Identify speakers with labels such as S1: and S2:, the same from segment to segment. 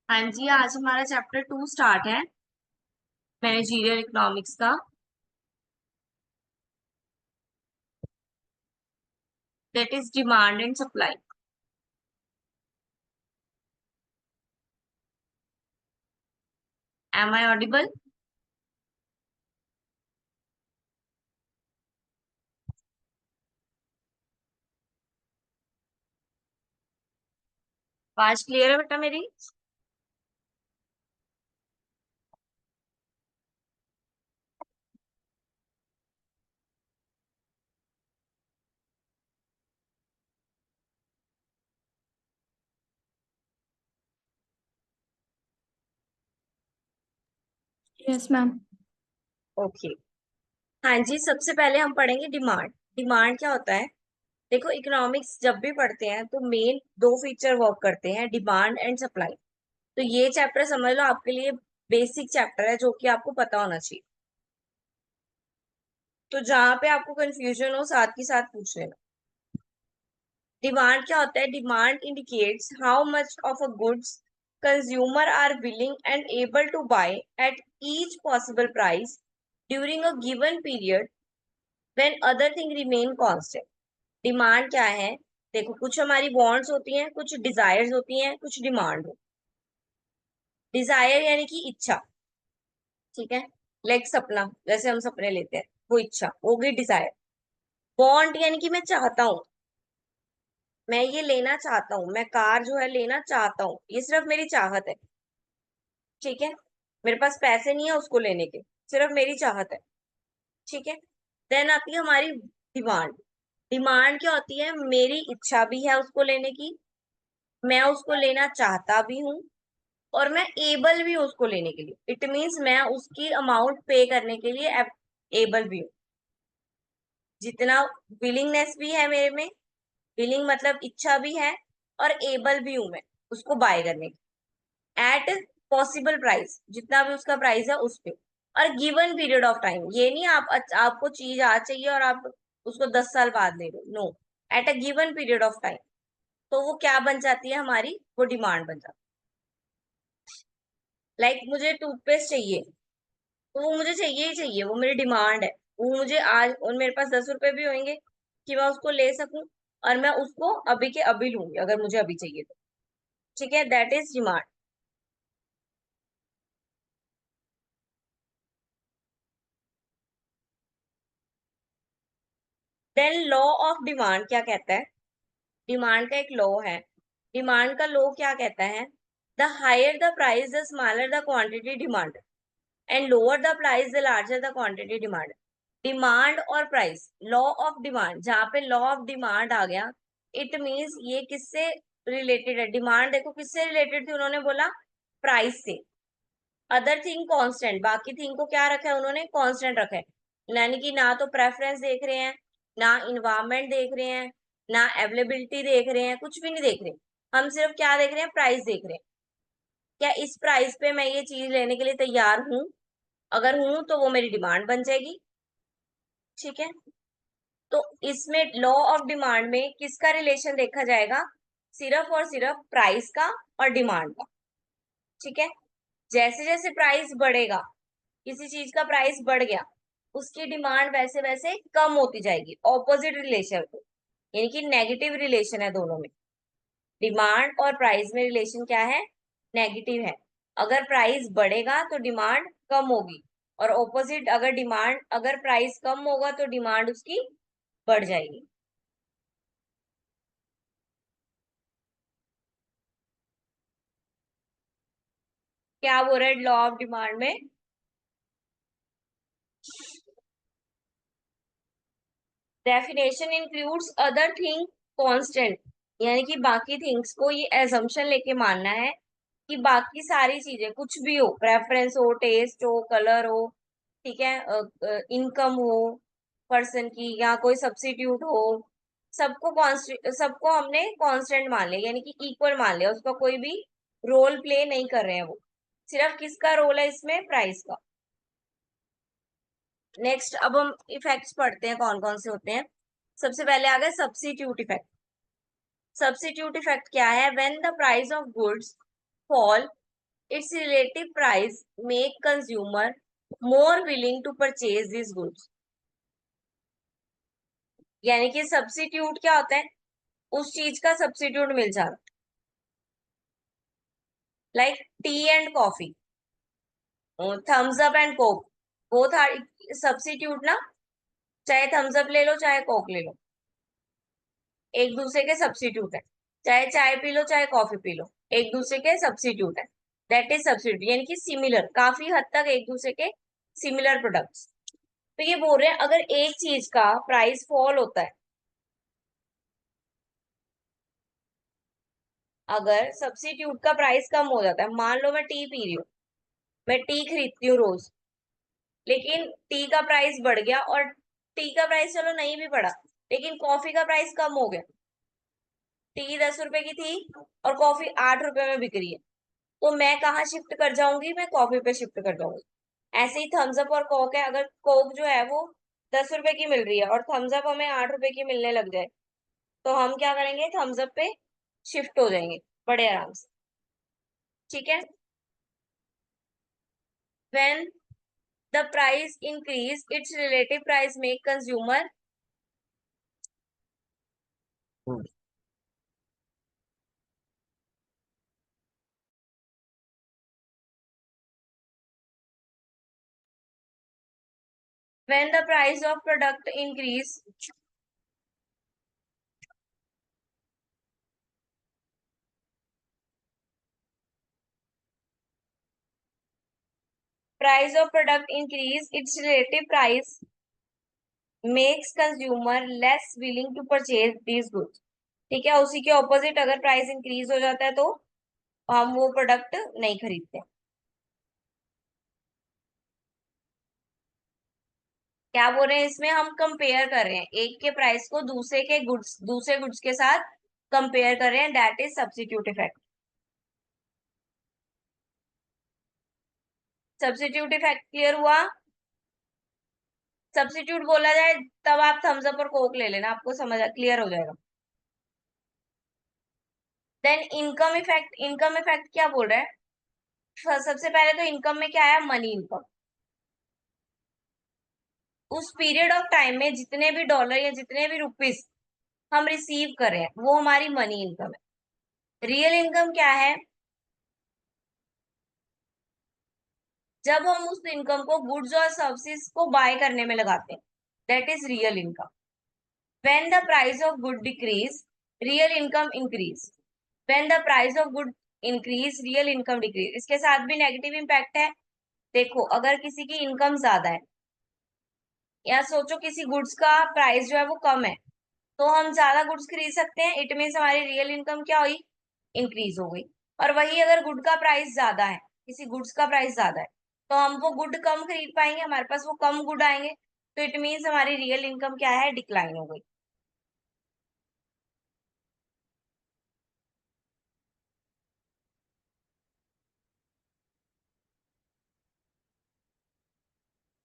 S1: हाँ जी, आज हमारा चैप्टर 2 स्टार्ट है मैनेजरियल इकोनॉमिक्स का। That is demand and supply. Am I audible? आवाज क्लियर है बेटा मेरी?
S2: Yes ma'am.
S1: ओके। हाँ जी, सबसे पहले हम पढ़ेंगे डिमांड। डिमांड क्या होता है? देखो, इकोनॉमिक्स जब भी पढ़ते हैं तो मेन दो फीचर वर्क करते हैं, डिमांड एंड सप्लाई। तो ये चैप्टर समझ लो आपके लिए बेसिक चैप्टर है जो कि आपको पता होना चाहिए। तो जहां पे आपको कंफ्यूजन हो साथ के साथ पूछ लेना। डिमांड क्या होता है? Demand indicates how much of a goods consumer are willing and able to buy at each possible price during a given period when other thing remain constant. Demand क्या है? देखो, कुछ हमारी वांट्स होती हैं, कुछ डिजायर्स होती हैं, कुछ डिमांड हो। डिजायर यानी कि इच्छा, ठीक है। लाइक सपना, जैसे हम सपने लेते हैं, वो इच्छा हो गई डिजायर। वांट यानी कि मैं चाहता हूँ, मैं ये लेना चाहता हूँ, मैं कार जो है लेना चाहता हूँ, ये सिर्फ मेरी चाहत है, ठीक है। मेरे पास पैसे नहीं है उसको लेने के, सिर्फ मेरी चाहत है, ठीक है। देन आती है हमारी डिमांड। डिमांड क्या होती है? मेरी इच्छा भी है उसको लेने की, मैं उसको लेना चाहता भी हूँ, और मैं एबल भी हूँ उसको लेने के लिए। इट मीन्स मैं उसकी अमाउंट पे करने के लिए एबल भी हूँ। जितना विलिंगनेस भी है मेरे में, विलिंग मतलब इच्छा भी है, और एबल भी हूं मैं उसको बाय करने की, एट पॉसिबल प्राइस, जितना भी उसका प्राइस है उस पे, और गिवन पीरियड ऑफ टाइम। ये नहीं आपको चीज आज चाहिए और आप उसको 10 साल बाद ले लो, no. At a given period of time. तो वो क्या बन जाती है हमारी? वो डिमांड बन जाती है। लाइक मुझे टूथपेस्ट चाहिए, तो वो मुझे चाहिए ही चाहिए, वो मेरी डिमांड है। वो मुझे आज, और मेरे पास 10 रुपए भी होंगे कि मैं उसको ले सकूं, और मैं उसको अभी के अभी लूंगी अगर मुझे अभी चाहिए तो, ठीक है। That is demand. Then law of demand क्या कहता है? डिमांड का एक लॉ है। डिमांड का लॉ क्या कहता है? The higher the price the smaller the quantity demand, and lower the price the larger the quantity demand. Demand और प्राइस, लॉ ऑफ डिमांड, जहां पे लॉ ऑफ डिमांड आ गया, इट मीन्स ये किससे रिलेटेड है? डिमांड देखो किससे रिलेटेड थी, उन्होंने बोला प्राइस से। अदर थिंग कांस्टेंट, बाकी थिंग को क्या रखा है उन्होंने? कांस्टेंट रखा है। यानी कि ना तो प्रेफरेंस देख रहे हैं, ना इन्वायरमेंट देख रहे हैं, ना अवेलेबिलिटी देख रहे हैं, कुछ भी नहीं देख रहे। हम सिर्फ क्या देख रहे हैं? प्राइस देख रहे हैं। क्या इस प्राइस पे मैं ये चीज लेने के लिए तैयार हूं? अगर हूं तो वो मेरी डिमांड बन जाएगी, ठीक है। तो इसमें लॉ ऑफ डिमांड में किसका रिलेशन देखा जाएगा? सिर्फ और सिर्फ प्राइस का और डिमांड का, ठीक है। जैसे जैसे प्राइस बढ़ेगा, किसी चीज का प्राइस बढ़ गया, उसकी डिमांड वैसे वैसे कम होती जाएगी। ऑपोजिट रिलेशन, यानी कि नेगेटिव रिलेशन है दोनों में। डिमांड और प्राइस में रिलेशन क्या है? नेगेटिव है। अगर प्राइस बढ़ेगा तो डिमांड कम होगी, और ऑपोजिट, अगर प्राइस कम होगा तो डिमांड उसकी बढ़ जाएगी। क्या बोल रहा है लॉ ऑफ डिमांड में? Definition includes other thing constant, यानी कि बाकी थिंग्स को ये एजम्पशन लेके मानना है कि बाकी सारी चीजें कुछ भी हो, प्रेफरेंस हो, टेस्ट हो, कलर हो, ठीक है, इनकम हो पर्सन की, या कोई सब्सिट्यूट हो, सबको हमने कांस्टेंट मान लिया, यानी कि इक्वल मान लिया। उसका कोई भी रोल प्ले नहीं कर रहे हैं वो। सिर्फ किसका रोल है इसमें? प्राइस का। नेक्स्ट अब हम इफेक्ट्स पढ़ते हैं, कौन कौन से होते हैं। सबसे पहले आ गया सब्सिट्यूट इफेक्ट। सब्सिट्यूट इफेक्ट क्या है? When the price of goods fall its relative price make consumer more willing to purchase this goods. यानी कि सब्स्टिट्यूट क्या होता है, उस चीज का सब्स्टिट्यूट मिल जाता, like tea and coffee, Thums Up and Coke, both are substitute ना। चाहे थम्स अप ले लो चाहे कोक ले लो, एक दूसरे के सब्स्टिट्यूट है। चाहे चाय पी लो चाहे कॉफी पी लो, एक दूसरे के सब्स्टिट्यूट है। दैट इज सब्स्टिट्यूट, यानी कि सिमिलर, काफी हद तक एक दूसरे के सिमिलर प्रोडक्ट्स। तो ये बोल रहे हैं अगर एक चीज का प्राइस फॉल होता है, अगर सब्स्टिट्यूट का प्राइस कम हो जाता है, मान लो मैं टी पी रही हूँ, मैं टी खरीदती हूँ रोज, लेकिन टी का प्राइस बढ़ गया और टी का प्राइस चलो नहीं भी बढ़ा, लेकिन कॉफी का प्राइस कम हो गया, टी 10 रुपए की थी और कॉफी 8 रुपए में बिक रही है, तो मैं कहाँ शिफ्ट कर जाऊंगी, मैं कॉफी पे शिफ्ट कर जाऊंगी। ऐसे ही थम्स अप और कोक है, अगर कोक जो है वो 10 रुपए की मिल रही है और थम्स अप हमें 8 रुपए की मिलने लग जाए, तो हम क्या करेंगे, थम्स अप पे शिफ्ट हो जाएंगे बड़े आराम से। ठीक है। When the price increase its relative price make consumer, when the price of product increase, price of product increase its relative price makes consumer less willing to purchase these goods. ठीक है, उसी के ऑपोजिट अगर price increase हो जाता है तो हम वो प्रोडक्ट नहीं खरीदते। क्या बोल रहे हैं इसमें, हम कंपेयर कर रहे हैं एक के प्राइस को दूसरे गुड्स के साथ कंपेयर कर रहे हैं, that is substitute effect. Substitute effect clear हुआ। सब्स्टिट्यूट बोला जाए तब आप थम्स अप और कोक ले लेना, आपको समझ क्लियर हो जाएगा। Then income effect, income effect क्या बोल रहा है, सबसे पहले तो इनकम में क्या है, मनी इनकम। उस पीरियड ऑफ टाइम में जितने भी डॉलर या जितने भी रुपीस हम रिसीव कर रहे हैं वो हमारी मनी इनकम है। रियल इनकम क्या है, जब हम उस इनकम को गुड्स और सर्विसेज को बाय करने में लगाते हैं, that is real income. When the price of good decrease, real income increase. When the price of good increase, real income decrease. इसके साथ भी नेगेटिव इम्पैक्ट है। देखो अगर किसी की इनकम ज्यादा है, या सोचो किसी गुड्स का प्राइस जो है वो कम है, तो हम ज्यादा गुड्स खरीद सकते हैं, इट मीन्स हमारी रियल इनकम क्या हुई, इंक्रीज हो गई। और वही अगर गुड का प्राइस ज्यादा है, किसी गुड्स का प्राइस ज्यादा है, तो हम वो गुड कम खरीद पाएंगे, हमारे पास वो कम गुड आएंगे, तो इट मीन्स हमारी रियल इनकम क्या है, डिक्लाइन हो गई।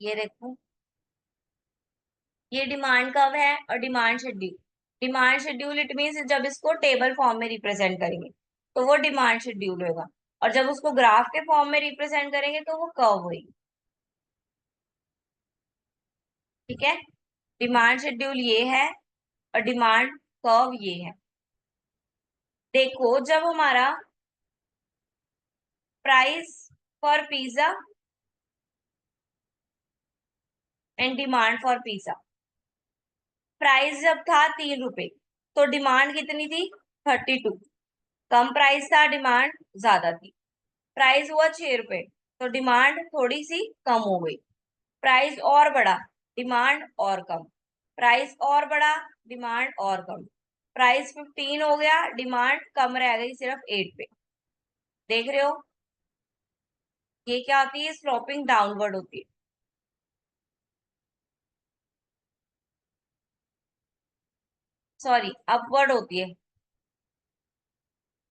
S1: ये देखो, ये डिमांड कर्व है और demand schedule. Demand schedule it means जब इसको टेबल फॉर्म में रिप्रेजेंट करेंगे तो वो डिमांड शेड्यूल होगा, और जब उसको ग्राफ के फॉर्म में रिप्रेजेंट करेंगे तो वो कर्व होगी। ठीक है, डिमांड शेड्यूल ये है और डिमांड कर्व ये है। देखो जब हमारा price for pizza and demand for pizza, price जब था 3 रुपए, तो डिमांड कितनी थी, 32। कम प्राइस था, डिमांड ज्यादा थी। प्राइस हुआ 6 रुपए, तो डिमांड थोड़ी सी कम हो गई। प्राइस और बढ़ा, डिमांड और कम। प्राइस और बढ़ा, डिमांड और कम। प्राइस 15 हो गया, डिमांड कम रह गई सिर्फ 8 पे। देख रहे हो, ये क्या होती है, स्लोपिंग डाउनवर्ड होती है। सॉरी, अपवर्ड होती है।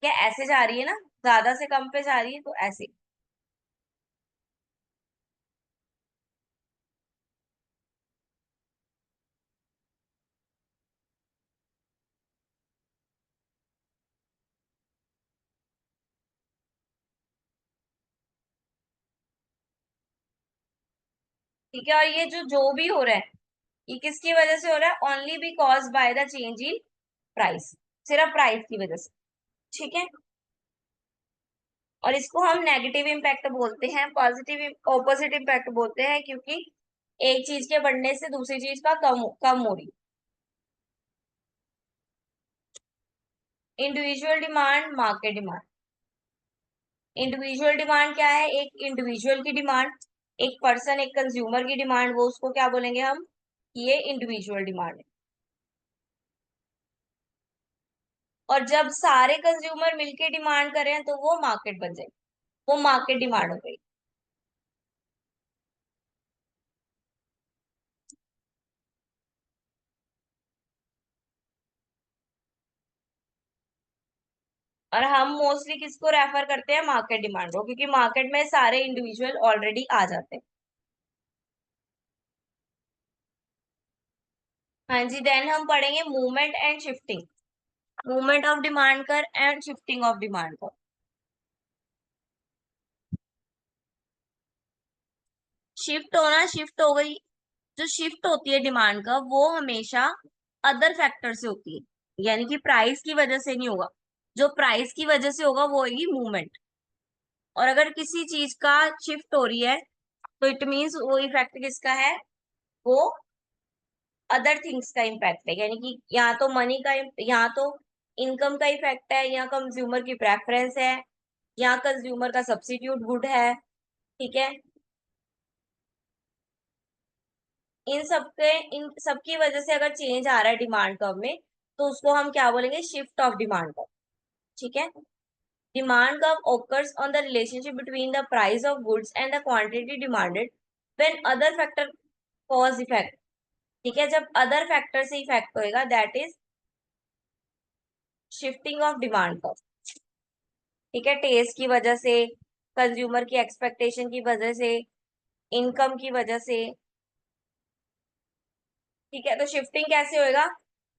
S1: क्या ऐसे जा रही है ना, ज्यादा से कम पे जा रही है तो ऐसे। ठीक है, और ये जो भी हो रहा है ये किसकी वजह से हो रहा है? Only because by the change in price, सिर्फ प्राइस की वजह से। ठीक है, और इसको हम नेगेटिव इम्पैक्ट बोलते हैं, पॉजिटिव ऑपोजिट इम्पैक्ट बोलते हैं, क्योंकि एक चीज के बढ़ने से दूसरी चीज का कम हो रही। Individual demand, market demand. Individual demand क्या है? एक इंडिविजुअल की डिमांड, एक पर्सन, एक कंज्यूमर की डिमांड, वो उसको क्या बोलेंगे हम? ये इंडिविजुअल डिमांड है। और जब सारे कंज्यूमर मिलके डिमांड कर रहे हैं तो वो मार्केट बन जाएगी, वो मार्केट डिमांड हो गई। और हम मोस्टली किसको रेफर करते हैं? मार्केट डिमांड को, क्योंकि मार्केट में सारे इंडिविजुअल ऑलरेडी आ जाते हैं। हाँ जी, देन हम पढ़ेंगे movement and shifting. Movement of demand कर एंड शिफ्टिंग ऑफ डिमांड कर। शिफ्ट होना, शिफ्ट हो गई। जो शिफ्ट होती है डिमांड का वो हमेशा अदर फैक्टर से होती है, यानी कि प्राइस की वजह से नहीं होगा। जो प्राइस की वजह से होगा वो होगी मूवमेंट। और अगर किसी चीज का शिफ्ट हो रही है तो इट मीन्स वो इफेक्ट किसका है? वो अदर थिंग्स का इम्पैक्ट है, यानी कि यहाँ तो मनी का, यहाँ तो इनकम का इफेक्ट है, यहाँ कंज्यूमर की प्रेफरेंस है, यहाँ कंज्यूमर का सब्स्टिट्यूट गुड है। ठीक है, इन सबकी वजह से अगर चेंज आ रहा है डिमांड कर्व में तो उसको हम क्या बोलेंगे? Shift of demand curve. ठीक है, demand curve occurs on the relationship between the price of goods and the quantity demanded when other factor cause effect। ठीक है, जब अदर फैक्टर से इफेक्ट होएगा that is shifting of demand curve. ठीक है, test की वजह से, कंज्यूमर की एक्सपेक्टेशन की वजह से, इनकम की वजह से। ठीक है, तो शिफ्टिंग कैसे होएगा?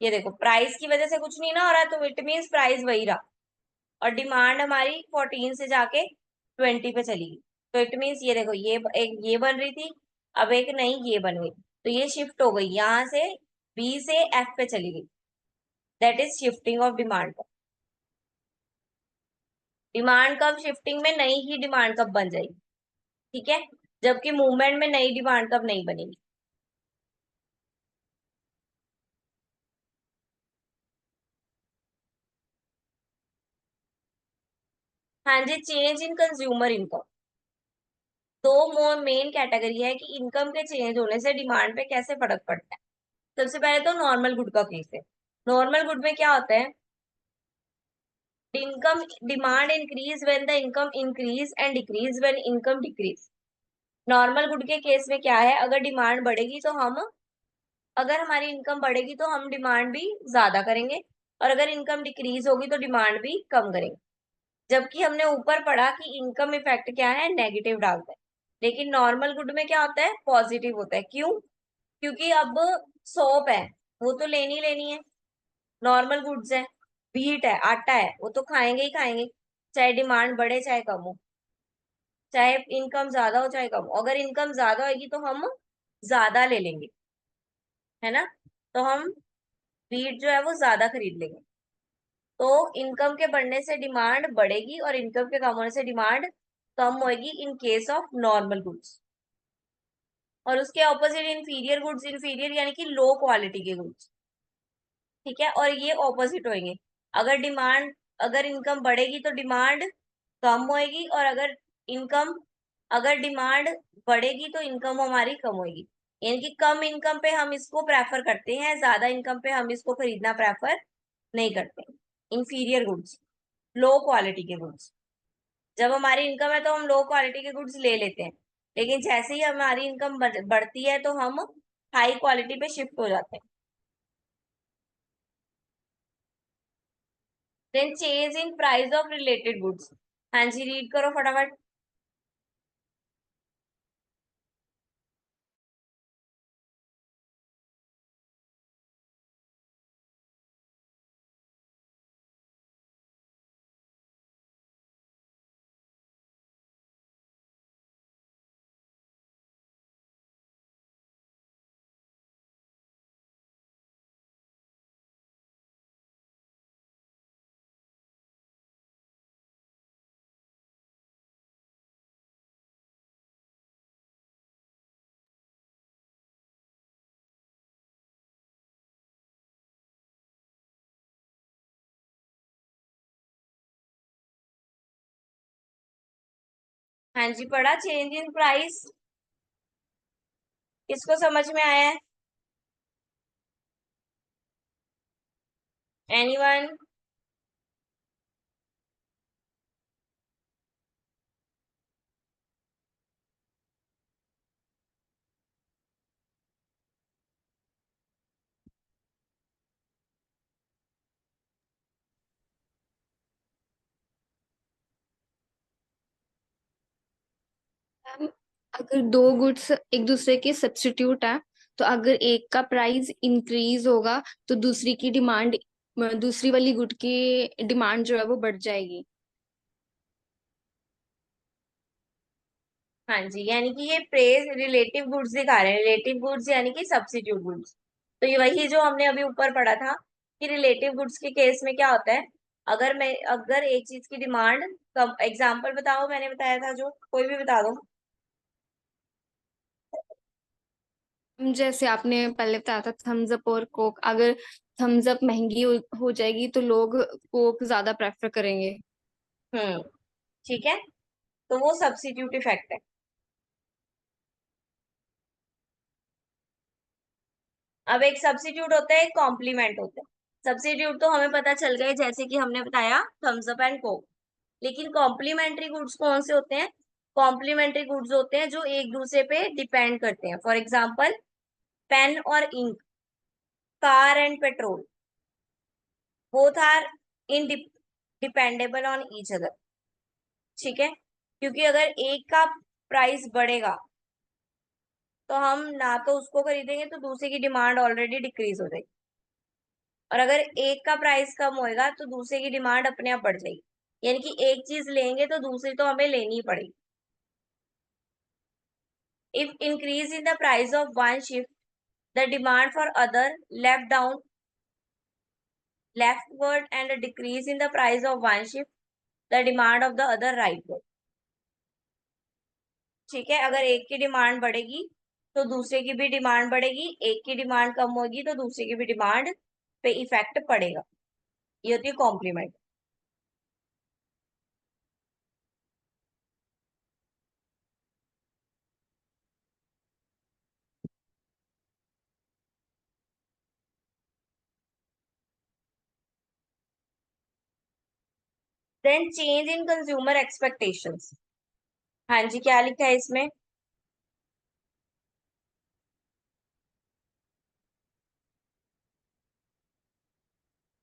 S1: ये देखो, प्राइस की वजह से कुछ नहीं ना हो रहा तो इट मीन्स प्राइस वही रहा, और डिमांड हमारी 14 से जाके 20 पे चली गई। तो इट मीन्स ये देखो, ये एक ये बन रही थी, अब एक नई ये बन गई, तो ये शिफ्ट हो गई यहाँ से, बी से एफ पे चली गई। That is shifting of demand. Demand कब शिफ्टिंग में? नई ही डिमांड कब बन जाएगी। ठीक है, जबकि मूवमेंट में नई डिमांड कब नहीं बनेगी। हाँ जी, चेंज इन कंज्यूमर इनकम। दो मोर मेन कैटेगरी है कि इनकम के चेंज होने से डिमांड पे कैसे फर्क पड़ता है। सबसे पहले तो नॉर्मल गुड का केस है। नॉर्मल गुड में क्या होता है? Income demand increase when the income increase and decrease when income decrease. Normal good के केस में क्या है? अगर डिमांड बढ़ेगी तो हम, अगर हमारी इनकम बढ़ेगी तो हम डिमांड भी ज्यादा करेंगे, और अगर इनकम डिक्रीज होगी तो डिमांड भी कम करेंगे। जबकि हमने ऊपर पढ़ा कि इनकम इफेक्ट क्या है? नेगेटिव डालता है। लेकिन नॉर्मल गुड में क्या होता है? पॉजिटिव होता है। क्यों? क्योंकि अब सोप है, वो तो लेनी लेनी है। नॉर्मल गुड्स है, व्हीट है, आटा है, वो तो खाएंगे ही खाएंगे, चाहे डिमांड बढ़े चाहे कम हो, चाहे इनकम ज्यादा हो चाहे कम हो। अगर इनकम ज्यादा होगी तो हम ज्यादा ले लेंगे, है ना? तो हम व्हीट जो है वो ज्यादा खरीद लेंगे। तो इनकम के बढ़ने से डिमांड बढ़ेगी और इनकम के कम होने से डिमांड कम होगी in case of normal goods. और उसके ऑपोजिट इंफीरियर गुड्स, इंफीरियर यानी कि लो क्वालिटी के गुड्स। ठीक है, और ये ऑपोजिट होंगे। अगर डिमांड, अगर इनकम बढ़ेगी तो डिमांड कम होएगी, और इनकम अगर डिमांड बढ़ेगी तो इनकम हमारी कम होएगी। यानी कि कम इनकम पे हम इसको प्रेफर करते हैं, ज्यादा इनकम पे हम इसको खरीदना प्रेफर नहीं करते। इंफीरियर गुड्स, लो क्वालिटी के गुड्स। जब हमारी इनकम है तो हम लो क्वालिटी के गुड्स ले लेते हैं, लेकिन जैसे ही हमारी इनकम बढ़ती है तो हम हाई क्वालिटी पे शिफ्ट हो जाते हैं। Then change in price of related goods. हाँ जी, रीड करो फटाफट। हाँ जी, पढ़ा। चेंज इन प्राइस किसको समझ में आया है? एनीवन?
S2: मैम, अगर दो गुड्स एक दूसरे के सब्स्टिट्यूट है, तो अगर एक का प्राइस इंक्रीज होगा तो दूसरी की डिमांड, दूसरी वाली गुड की डिमांड जो है वो बढ़ जाएगी।
S1: हाँ जी, यानी कि ये प्रेज रिलेटिव गुड्स दिखा रहे हैं। रिलेटिव गुड्स यानी कि सब्स्टिट्यूट गुड्स। तो ये वही जो हमने अभी ऊपर पढ़ा था कि रिलेटिव गुड्स के केस में क्या होता है। अगर एक चीज की डिमांड कम, एग्जांपल बताओ, मैंने बताया था जो, कोई भी बता दो।
S2: जैसे आपने पहले बताया था थम्स अप और कोक, अगर थम्स अप महंगी हो जाएगी तो लोग कोक ज्यादा प्रेफर करेंगे।
S1: हम्म। ठीक है, तो वो सब्स्टिट्यूट इफेक्ट है। अब एक सब्स्टिट्यूट होता है, एक कॉम्प्लीमेंट होता है। सब्स्टिट्यूट तो हमें पता चल गए, जैसे कि हमने बताया थम्स अप एंड कोक। लेकिन कॉम्प्लीमेंट्री गुड्स कौन से होते हैं? कॉम्प्लीमेंट्री गुड्स होते हैं जो एक दूसरे पे डिपेंड करते हैं। फॉर एग्जाम्पल, पेन और ink, car and petrol, both are in dependable on each other. ठीक है, क्योंकि अगर एक का प्राइस बढ़ेगा तो हम ना तो उसको खरीदेंगे, तो दूसरे की डिमांड ऑलरेडी डिक्रीज हो जाएगी। और अगर एक का प्राइस कम होएगा तो दूसरे की डिमांड अपने आप बढ़ जाएगी। यानी कि एक चीज लेंगे तो दूसरी तो हमें लेनी ही पड़ेगी। If increase in the price of one shift, the demand for other left down leftward, and a decrease in the price of one shift, the demand of the other rightward। ठीक है, अगर एक की डिमांड बढ़ेगी तो दूसरे की भी डिमांड बढ़ेगी, एक की डिमांड कम होगी तो दूसरे की भी डिमांड पे इफेक्ट पड़ेगा। ये होती है complement. Then change in consumer expectations. हाँ जी, क्या लिखा है इसमें?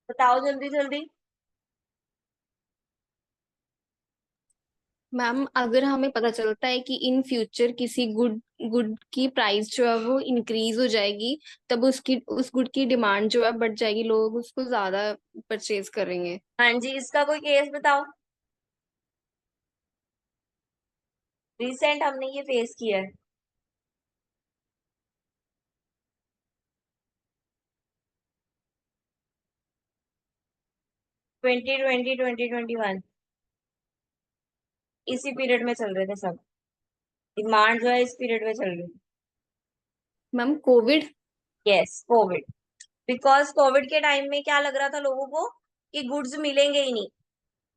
S1: बताओ जल्दी जल्दी।
S2: मैम, अगर हमें पता चलता है कि इन फ्यूचर किसी गुड गुड की प्राइस जो है वो इंक्रीज हो जाएगी, तब उसकी उस गुड की डिमांड जो है बढ़ जाएगी, लोग उसको ज्यादा परचेज करेंगे।
S1: हाँ जी, इसका कोई केस बताओ। रिसेंट हमने ये फेस किया है। 2020 2021, इसी पीरियड में चल रहे थे सब। डिमांड जो है इस पीरियड में चल रही थी।
S2: Ma'am, Covid.
S1: Yes, Covid. Because Covid के टाइम में क्या लग रहा था लोगों को कि गुड्स मिलेंगे ही नहीं।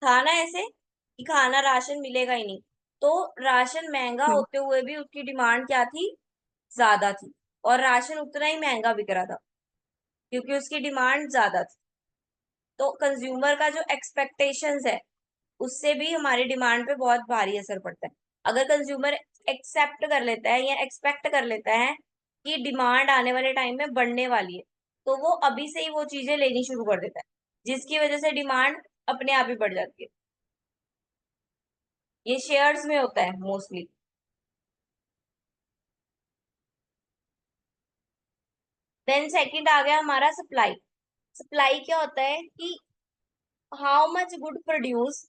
S1: था ना ऐसे कि खाना राशन मिलेगा ही नहीं। तो राशन महंगा होते हुए भी उसकी डिमांड क्या थी? ज्यादा थी। और राशन उतना ही महंगा बिक रहा था क्योंकि उसकी डिमांड ज्यादा थी। तो कंज्यूमर का जो एक्सपेक्टेशंस है उससे भी हमारी डिमांड पे बहुत भारी असर पड़ता है। अगर कंज्यूमर एक्सेप्ट कर लेता है या एक्सपेक्ट कर लेता है कि डिमांड आने वाले टाइम में बढ़ने वाली है, तो वो अभी से ही वो चीजें लेनी शुरू कर देता है, जिसकी वजह से डिमांड अपने आप ही बढ़ जाती है। ये शेयर्स में होता है मोस्टली। देन सेकंड आ गया हमारा सप्लाई। सप्लाई क्या होता है कि how much good produce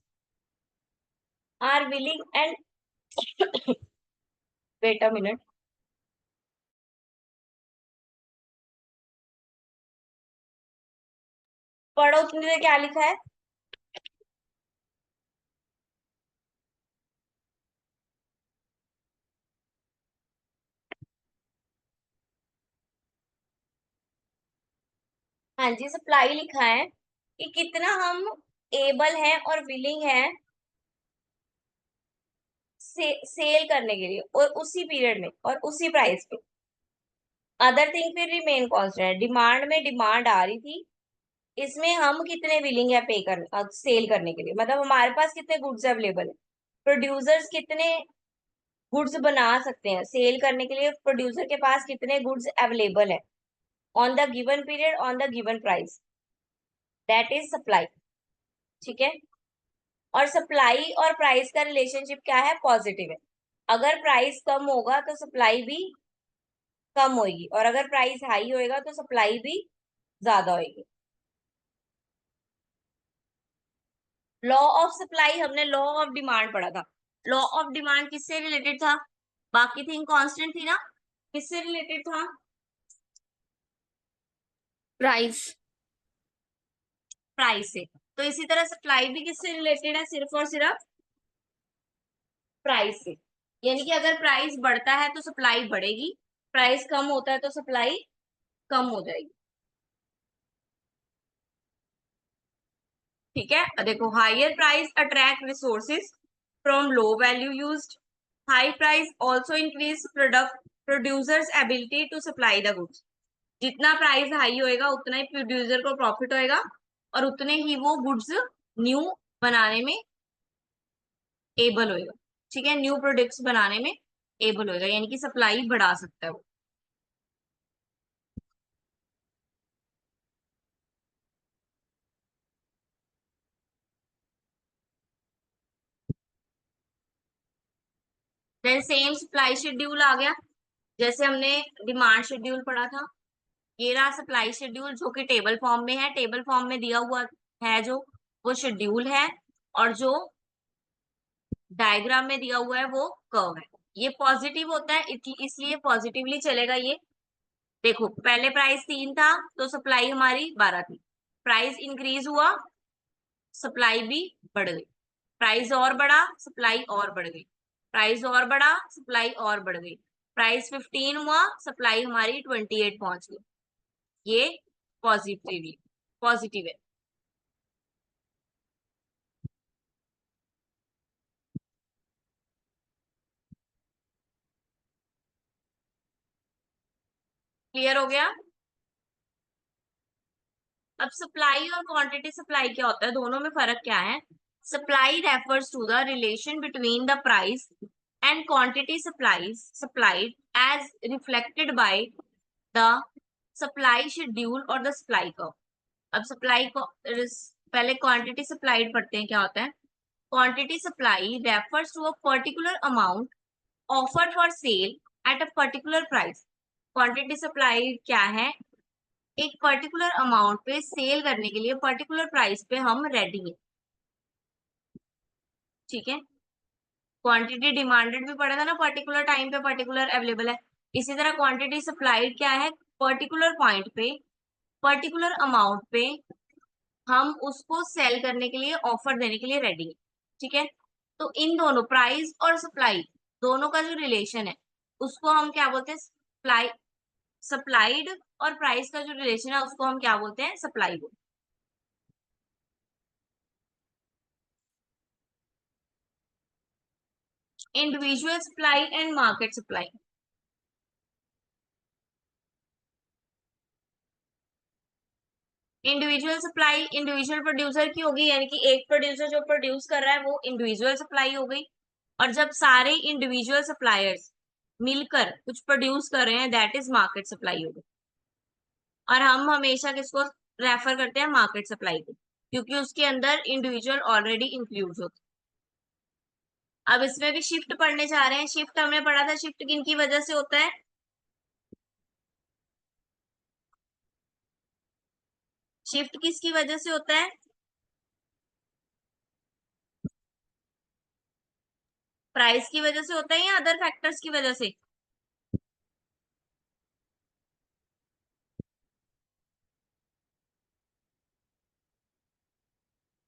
S1: are willing and wait a minute, पढ़ो तुमने क्या लिखा है। हाँ जी, सप्लाई लिखा है कि कितना हम एबल हैं और विलिंग हैं सेल करने के लिए और उसी पीरियड में और उसी प्राइस पे। अदर थिंग फिर रिमेन कांस्टेंट है। डिमांड में डिमांड आ रही थी, इसमें हम कितने विलिंग है पे कर सेल करने के लिए, मतलब हमारे पास कितने गुड्स अवेलेबल है, प्रोड्यूसर्स कितने गुड्स बना सकते हैं सेल करने के लिए, प्रोड्यूसर के पास कितने गुड्स अवेलेबल है on the given period on the given price, that is supply. ठीक है, और सप्लाई और प्राइस का रिलेशनशिप क्या है, पॉजिटिव है। अगर प्राइस कम होगा तो सप्लाई भी कम होगी, और अगर प्राइस हाई होएगा तो सप्लाई भी ज्यादा होगी। लॉ ऑफ सप्लाई हमने लॉ ऑफ डिमांड पढ़ा था। लॉ ऑफ डिमांड किससे रिलेटेड था, बाकी थिंग कांस्टेंट थी ना, किससे रिलेटेड था,
S2: प्राइस।
S1: प्राइस से। तो इसी तरह सप्लाई भी किससे रिलेटेड है, सिर्फ और सिर्फ प्राइस से। यानी कि अगर प्राइस बढ़ता है तो सप्लाई बढ़ेगी, प्राइस कम होता है तो सप्लाई कम हो जाएगी। ठीक है, देखो, higher price attract resources from low value used, high price also increase producers ability to supply the goods. जितना प्राइस हाई होएगा उतना ही प्रोड्यूसर को प्रॉफिट होएगा, और उतने ही वो गुड्स न्यू बनाने में एबल होएगा। ठीक है, न्यू प्रोडक्ट्स बनाने में एबल होएगा, यानी कि सप्लाई बढ़ा सकता है वो। देन सेम सप्लाई शेड्यूल आ गया, जैसे हमने डिमांड शेड्यूल पढ़ा था, ये रहा सप्लाई शेड्यूल जो कि टेबल फॉर्म में है, टेबल फॉर्म में दिया हुआ है जो वो शेड्यूल है, और जो डायग्राम में दिया हुआ है वो कर्व है। ये पॉजिटिव होता है इसलिए पॉजिटिवली चलेगा ये। देखो, पहले प्राइस 3 था तो सप्लाई हमारी 12 थी, प्राइस इंक्रीज हुआ, सप्लाई भी बढ़ गई, प्राइस और बढ़ा, सप्लाई और बढ़ गई, प्राइस और बढ़ा, सप्लाई और बढ़ गई, प्राइस 15 हुआ, सप्लाई हमारी 28 पहुंच गई। ये पॉजिटिवली पॉजिटिव है। क्लियर हो गया। अब सप्लाई और क्वांटिटी सप्लाई क्या होता है, दोनों में फर्क क्या है। Supply refers to the relation between the price and quantity supplied as reflected by the supply schedule और द सप्लाई कर्व। अब सप्लाई को पहले क्वांटिटी सप्लाइड पढ़ते हैं, क्या होता है। Quantity supply refers to a particular amount offered for sale at a particular price. Quantity supply क्या है, एक पर्टिकुलर अमाउंट पे सेल करने के लिए पर्टिकुलर प्राइस पे हम रेडी हैं। ठीक है, क्वांटिटी डिमांडेड भी पड़ेगा ना, पर्टिकुलर टाइम पे पर्टिकुलर अवेलेबल है। इसी तरह क्वांटिटी सप्लाइड क्या है, पर्टिकुलर पॉइंट पे पर्टिकुलर अमाउंट पे हम उसको सेल करने के लिए, ऑफर देने के लिए रेडी है। ठीक है, तो इन दोनों प्राइस और सप्लाई दोनों का जो रिलेशन है उसको हम क्या बोलते हैं, सप्लाई। सप्लाइड और प्राइस का जो रिलेशन है उसको हम क्या बोलते हैं, सप्लाई बोलते हैं। Individual supply and market supply. Individual supply individual producer की होगी, यानी कि एक प्रोड्यूसर जो प्रोड्यूस कर रहा है वो इंडिविजुअल सप्लाई हो गई। और जब सारे इंडिविजुअल सप्लायर्स मिलकर कुछ प्रोड्यूस कर रहे हैं, दैट इज मार्केट सप्लाई हो गई। और हम हमेशा किसको रेफर करते हैं, मार्केट सप्लाई को, क्योंकि उसके अंदर इंडिविजुअल ऑलरेडी इंक्लूड होते हैं। अब इसमें भी शिफ्ट पढ़ने जा रहे हैं। शिफ्ट हमने पढ़ा था, शिफ्ट किन की वजह से होता है, शिफ्ट किसकी वजह से होता है, प्राइस की वजह से होता है या अदर फैक्टर्स की वजह से।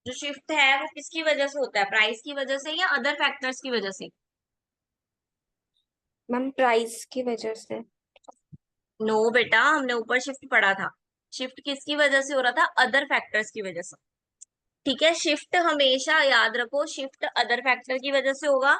S1: जो शिफ्ट है वो किसकी वजह से होता है, प्राइस की वजह से या अदर फैक्टर्स की वजह से।
S2: मैम प्राइस की वजह से।
S1: नो बेटा, हमने ऊपर शिफ्ट पढ़ा था, शिफ्ट किसकी वजह से हो रहा था, अदर फैक्टर्स की वजह से। ठीक है, शिफ्ट हमेशा याद रखो, शिफ्ट अदर फैक्टर की वजह से होगा,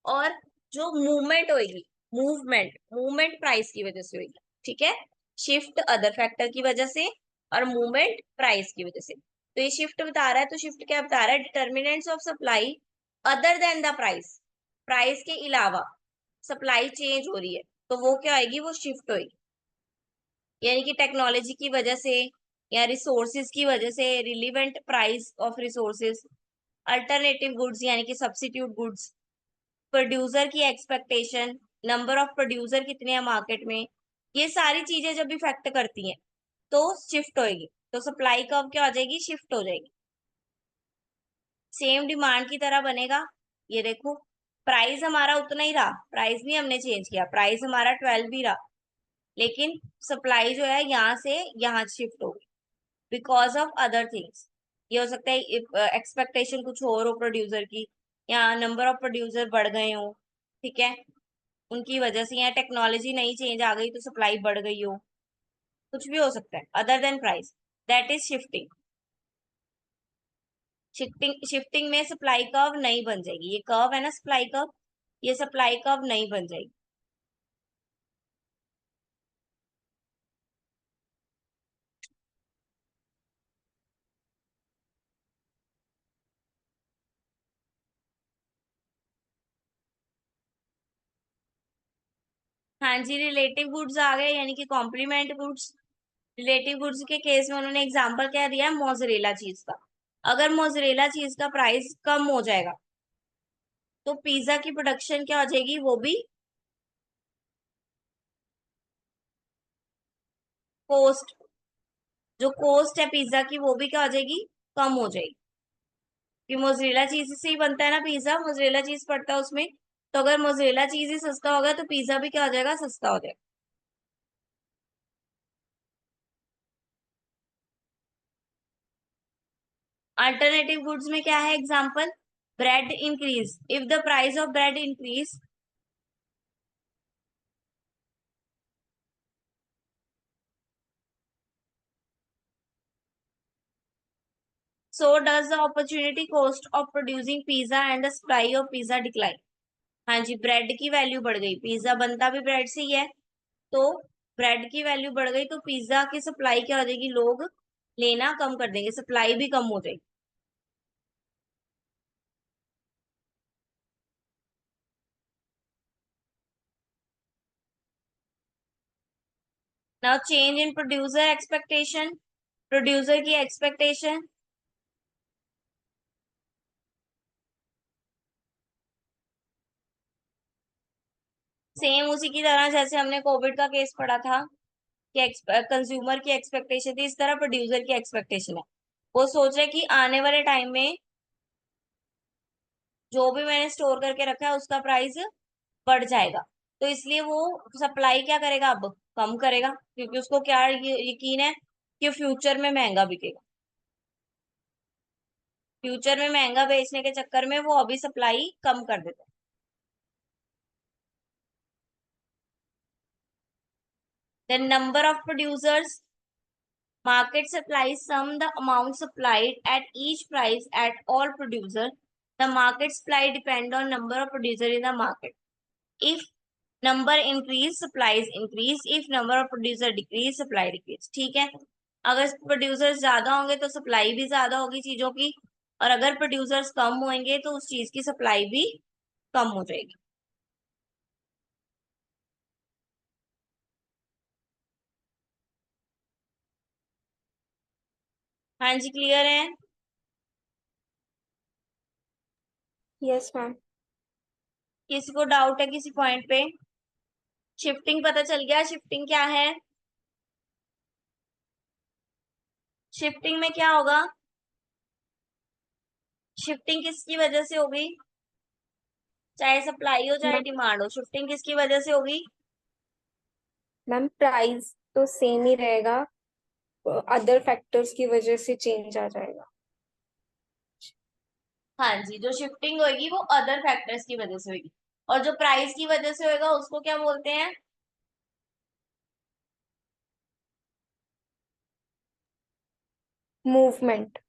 S1: और जो मूवमेंट होगी, मूवमेंट प्राइस की वजह से होगी, ठीक है। शिफ्ट अदर फैक्टर की वजह से और मूवमेंट प्राइस की वजह से। तो ये शिफ्ट बता रहा है, तो शिफ्ट क्या बता रहा है, determinants of supply other than the price, price के अलावा सप्लाई चेंज हो रही है तो वो क्या होगी, वो शिफ्ट होगी। यानी कि टेक्नोलॉजी की वजह से या रिसोर्सेज की वजह से, relevant price of resources, alternative goods यानी कि सब्स्टिट्यूट गुड्स, प्रोड्यूसर की एक्सपेक्टेशन, नंबर ऑफ प्रोड्यूसर कितने हैं मार्केट में, ये सारी चीजें जब इफेक्ट करती हैं तो शिफ्ट होएगी। तो सप्लाई कर्व क्या हो जाएगी, शिफ्ट हो जाएगी। सेम डिमांड की तरह बनेगा। ये देखो, प्राइस हमारा उतना ही रहा, प्राइस नहीं हमने चेंज किया, प्राइस हमारा 12 भी रहा, लेकिन सप्लाई जो है यहाँ से यहाँ शिफ्ट होगी बिकॉज ऑफ अदर थिंग्स। ये हो सकता है एक्सपेक्टेशन कुछ और हो प्रोड्यूसर की, या नंबर ऑफ प्रोड्यूसर बढ़ गए हो, ठीक है, उनकी वजह से, या टेक्नोलॉजी नई चेंज आ गई तो सप्लाई बढ़ गई हो, कुछ भी हो सकता है other than price, that is shifting. Shifting में सप्लाई कर्व नहीं बन जाएगी, ये कर्व है ना सप्लाई कर्व, ये सप्लाई कर्व नहीं बन जाएगी। हाँ जी, रिलेटिव गुड्स आ गए यानी कि कॉम्प्लीमेंट गुड्स। रिलेटिव गुड्स के केस में उन्होंने एग्जांपल क्या दिया है, मोजरेला चीज का। अगर मोजरेला चीज का प्राइस कम हो जाएगा तो पिज्जा की प्रोडक्शन क्या हो जाएगी, वो भी कॉस्ट, जो कॉस्ट है पिज्जा की वो भी क्या हो जाएगी, कम हो जाएगी। कि मोजरेला चीज से ही बनता है ना पिज्जा, मोजरेला चीज पड़ता है उसमें, तो अगर मोजरेला चीज ही सस्ता होगा तो पिज्जा भी क्या हो जाएगा, सस्ता हो जाएगा। अल्टरनेटिव गुड्स में क्या है example, bread increase, if the price of bread increase, so does the opportunity cost of producing pizza and the supply of pizza decline। हाँ जी, ब्रेड की वैल्यू बढ़ गई, पिज्जा बनता भी ब्रेड से ही है, तो ब्रेड की वैल्यू बढ़ गई तो पिज्जा की सप्लाई क्या हो जाएगी, लोग लेना कम कर देंगे, सप्लाई भी कम हो जाएगी। Now change in producer expectation, producer की एक्सपेक्टेशन, सेम उसी की तरह जैसे हमने कोविड का केस पढ़ा था कि कंज्यूमर की एक्सपेक्टेशन थी, इस तरह प्रोड्यूसर की एक्सपेक्टेशन है। वो सोच रहे कि आने वाले टाइम में जो भी मैंने स्टोर करके रखा है उसका प्राइस बढ़ जाएगा, तो इसलिए वो सप्लाई क्या करेगा, अब कम करेगा, क्योंकि उसको क्या यकीन है कि फ्यूचर में महंगा बिकेगा। फ्यूचर में महंगा बेचने के चक्कर में वो अभी सप्लाई कम कर देता है। The number of producers, market supply sum the amount supplied at each price at all producer, the market supply depend on number of producer in the market, if number increase supplies increase, if number of producer decrease supply decrease। ठीक है, अगर producers ज्यादा होंगे तो supply भी ज्यादा होगी चीजों की, और अगर प्रोड्यूसर्स कम होंगे तो उस चीज की सप्लाई भी कम हो जाएगी। हाँ जी, क्लियर है।
S2: Yes ma'am.
S1: किसी को डाउट है किसी पॉइंट पे, शिफ्टिंग पता चल गया, शिफ्टिंग क्या है, शिफ्टिंग में क्या होगा, शिफ्टिंग किसकी वजह से होगी, चाहे सप्लाई हो चाहे
S2: मैम
S1: डिमांड हो, शिफ्टिंग किसकी वजह से होगी।
S2: मैम प्राइस तो सेम ही रहेगा, अदर फैक्टर्स की वजह से चेंज आ जाएगा।
S1: हाँ जी, जो शिफ्टिंग होगी वो अदर फैक्टर्स की वजह से होगी, और जो प्राइस की वजह से होगा उसको क्या बोलते हैं,
S2: मूवमेंट।